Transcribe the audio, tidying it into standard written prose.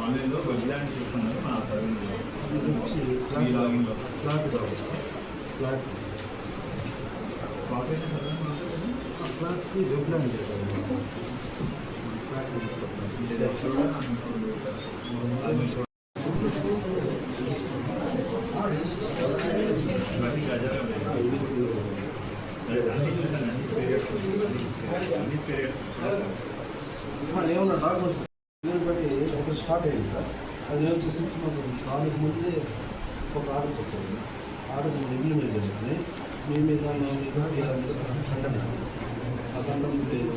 ఆన్లైన్లో వెబ్లాండ్ చూస్తున్నాను నా సర్వీలో ఇది వచ్చి లాగిన్లో ఫ్లాట్ కావచ్చు ఫ్లాట్ ఫ్లాట్కి వెబ్లాండ్ ఏమన్నా డాక్యుమెంట్స్ బట్టి ఒకటి స్టార్ట్ అయ్యింది సార్. అది వచ్చి 6 months దానికి ముందే ఒక ఆర్డర్స్ వచ్చింది. ఆర్డర్స్ ఇంప్లిమెంట్ చేసుకుని మీ మీద ఖండం ఆ ఖండం లేదు